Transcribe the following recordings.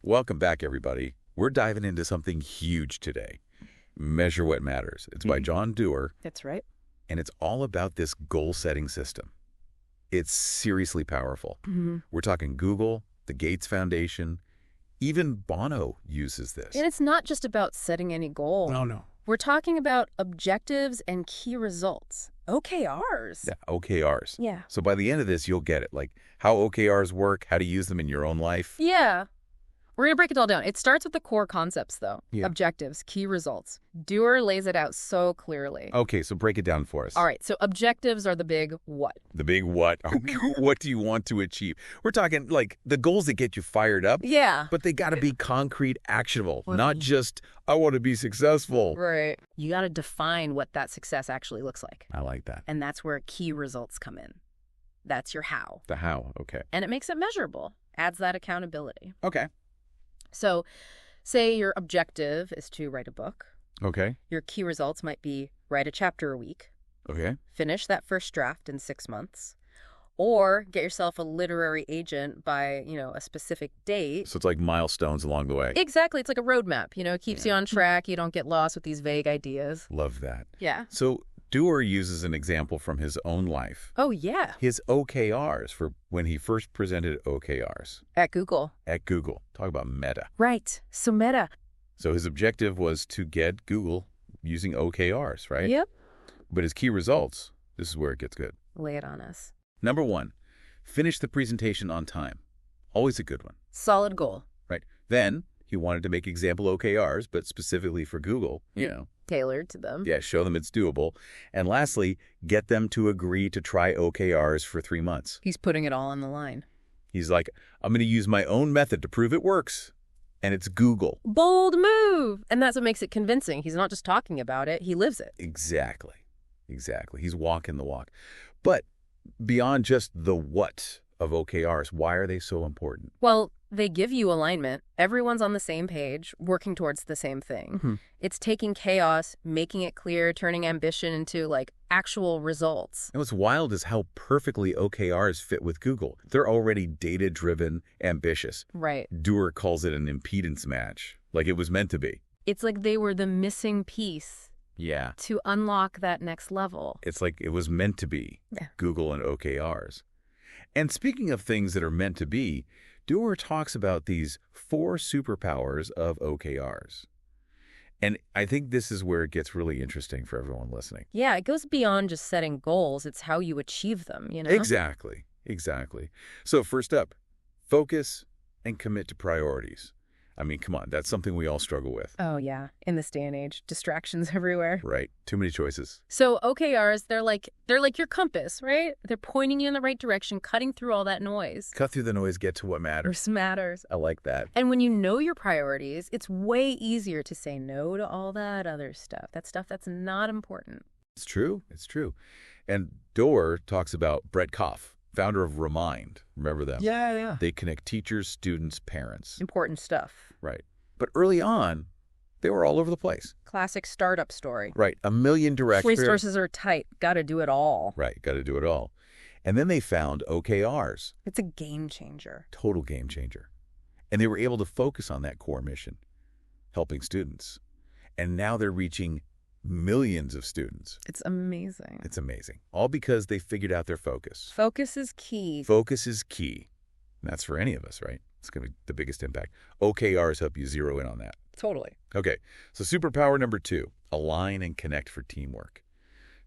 Welcome back, everybody. We're diving into something huge today. Measure What Matters. It's by John Doerr. That's right. And it's all about this goal-setting system. It's seriously powerful. We're talking Google, the Gates Foundation, even Bono uses this. And it's not just about setting any goal. No. We're talking about objectives and key results. OKRs. Yeah, OKRs. Yeah. So by the end of this, you'll get it, like how OKRs work, how to use them in your own life. Yeah. We're going to break it all down. It starts with the core concepts, though. Yeah. Objectives, key results. Doerr lays it out so clearly. Okay, so break it down for us. All right, so objectives are the big what. The big what? What do you want to achieve? We're talking like the goals that get you fired up. Yeah. But they got to be concrete, actionable, Well, not just, I want to be successful. Right. You got to define what that success actually looks like. I like that. And that's where key results come in. That's your how. The how, okay. And it makes it measurable, adds that accountability. Okay. So say your objective is to write a book. Okay. Your key results might be write a chapter a week, Okay. finish that first draft in 6 months, or get yourself a literary agent by, a specific date. So it's like milestones along the way. Exactly. It's like a roadmap, it keeps you on track. You don't get lost with these vague ideas. Love that. Yeah. So Doerr uses an example from his own life. Oh, yeah. His OKRs for when he first presented OKRs At Google. at Google. Talk about meta. Right. So meta. So his objective was to get Google using OKRs, right? Yep. But his key results, this is where it gets good. Lay it on us. Number 1, finish the presentation on time. Always a good one, Solid goal. right? Then he wanted to make example OKRs, but specifically for Google, Tailored to them. Yeah, show them it's doable. And lastly, get them to agree to try OKRs for 3 months. He's putting it all on the line. He's like, I'm going to use my own method to prove it works. And it's Google. Bold move. And that's what makes it convincing. He's not just talking about it. He lives it. Exactly. He's walking the walk. But beyond just the what of OKRs, why are they so important? Well, they give you alignment. Everyone's on the same page, working towards the same thing. It's taking chaos, making it clear, turning ambition into, actual results. And what's wild is how perfectly OKRs fit with Google. They're already data-driven, ambitious. Right. Doerr calls it an impedance match, like it was meant to be. It's like they were the missing piece Yeah. to unlock that next level. It's like it was meant to be, Yeah. Google and OKRs. And speaking of things that are meant to be, Doerr talks about these 4 superpowers of OKRs. And I think this is where it gets really interesting for everyone listening. Yeah, it goes beyond just setting goals. It's how you achieve them, Exactly. So first up, focus and commit to priorities. I mean, come on, that's something we all struggle with. Oh, yeah. In this day and age, distractions everywhere. Right. Too many choices. So OKRs, they're like your compass, right? They're pointing you in the right direction, cutting through all that noise. Cut through the noise, get to what matters. Matters. I like that. And when you know your priorities, it's way easier to say no to all that other stuff. That stuff that's not important. It's true. And Doerr talks about Brett Koff, founder of Remind. Remember them? Yeah. They connect teachers, students, parents. Important stuff. Right. But early on, they were all over the place. Classic startup story. Right. A million direct Resources are tight. Got to do it all. Right. Got to do it all. And then they found OKRs. It's a game changer. Total game changer. And they were able to focus on that core mission, helping students. And now they're reaching millions of students. It's amazing. It's amazing. All because they figured out their focus. Focus is key. Focus is key. And that's for any of us, right? It's going to be the biggest impact. OKRs help you zero in on that. Totally. Okay, so superpower number 2, align and connect for teamwork.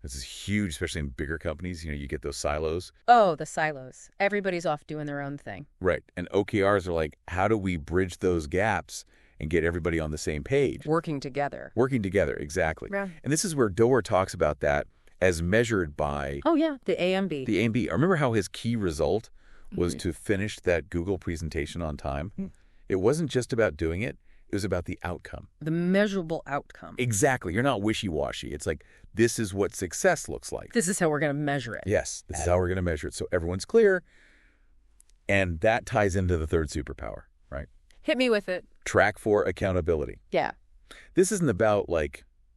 This is huge, especially in bigger companies. You get those silos. Oh, the silos. Everybody's off doing their own thing. Right, and OKRs are like, how do we bridge those gaps and get everybody on the same page? Working together. Working together, exactly. Yeah. And this is where Doerr talks about that as measured by Oh, yeah, the A&B. the A&B. Remember how his key result was to finish that Google presentation on time? It wasn't just about doing it. It was about the outcome. The measurable outcome. Exactly. You're not wishy-washy. It's like, this is what success looks like. This is how we're going to measure it. Yes, this is how we're going to measure it. So everyone's clear. And that ties into the 3rd superpower, right? Hit me with it. Track for accountability. Yeah. This isn't about,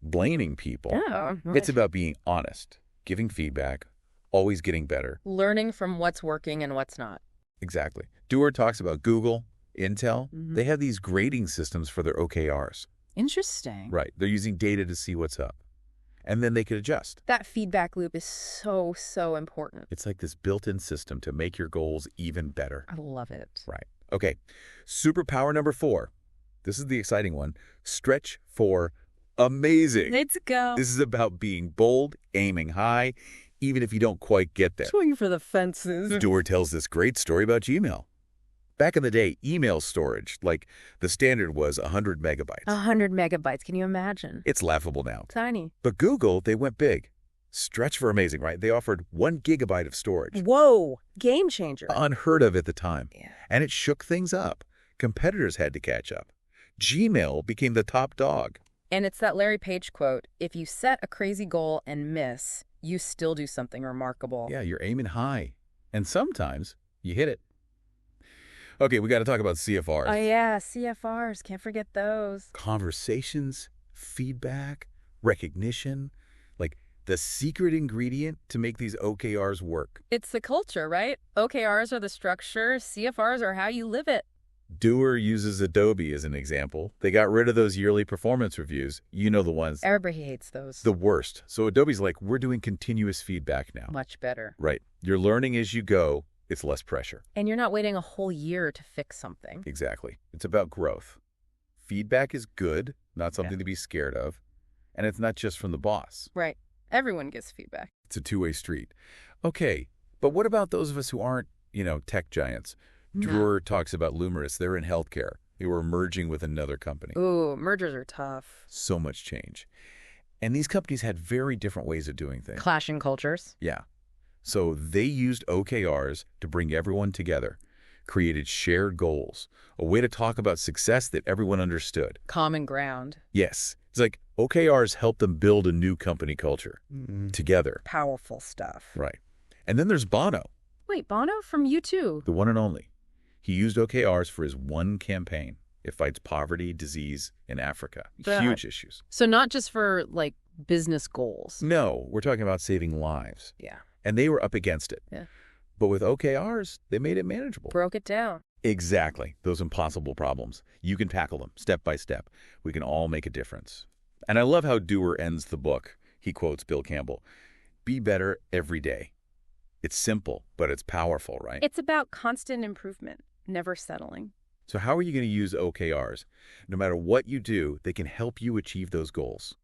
blaming people. Oh, It's about being honest, giving feedback, always getting better. learning from what's working and what's not. Exactly. Doerr talks about Google, Intel, they have these grading systems for their OKRs. Interesting. Right. They're using data to see what's up. And then they could adjust. That feedback loop is so, so important. It's like this built-in system to make your goals even better. I love it. Right. Okay. Superpower number 4. This is the exciting one. Stretch for amazing. Let's go. This is about being bold, aiming high, even if you don't quite get there. Swing for the fences. Doerr tells this great story about Gmail. Back in the day, email storage, like the standard was 100 megabytes. 100 megabytes. Can you imagine? It's laughable now. Tiny. But Google, they went big. Stretch for amazing, right? They offered 1 gigabyte of storage. Whoa. Game changer. Unheard of at the time. Yeah. And it shook things up. Competitors had to catch up. Gmail became the top dog. And it's that Larry Page quote, if you set a crazy goal and miss, you still do something remarkable. Yeah, you're aiming high. And sometimes you hit it. Okay, we got to talk about CFRs. Oh, yeah, CFRs. Can't forget those. Conversations, feedback, recognition, like the secret ingredient to make these OKRs work. It's the culture, right? OKRs are the structure. CFRs are how you live it. Doerr uses Adobe as an example. They got rid of those yearly performance reviews. You know the ones. Everybody hates those. The worst. So Adobe's like, we're doing continuous feedback now. Much better. Right. You're learning as you go. It's less pressure. And you're not waiting a whole year to fix something. Exactly. It's about growth. Feedback is good, not something to be scared of. And it's not just from the boss. Right. Everyone gets feedback. It's a two-way street. Okay, but what about those of us who aren't, tech giants? Doerr talks about Lumos. They're in healthcare. They were merging with another company. Ooh, mergers are tough. So much change. And these companies had very different ways of doing things. Clashing cultures. Yeah. So they used OKRs to bring everyone together, created shared goals, a way to talk about success that everyone understood. Common ground. Yes. It's like OKRs helped them build a new company culture together. Powerful stuff. Right. And then there's Bono. Wait, Bono from U2? The one and only. He used OKRs for his one campaign. It fights poverty, disease in Africa. Huge issues. So not just for, business goals. No, we're talking about saving lives. Yeah. And they were up against it. Yeah. But with OKRs, they made it manageable. Broke it down. Exactly. Those impossible problems. You can tackle them step by step. We can all make a difference. And I love how Doerr ends the book. He quotes Bill Campbell. Be better every day. It's simple, but it's powerful, right? It's about constant improvement, never settling. So how are you going to use OKRs? No matter what you do, they can help you achieve those goals.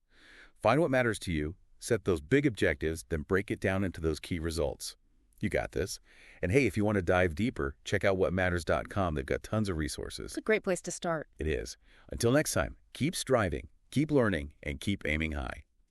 Find what matters to you, set those big objectives, then break it down into those key results. You got this. And hey, if you want to dive deeper, check out whatmatters.com. They've got tons of resources. It's a great place to start. It is. Until next time, keep striving, keep learning, and keep aiming high.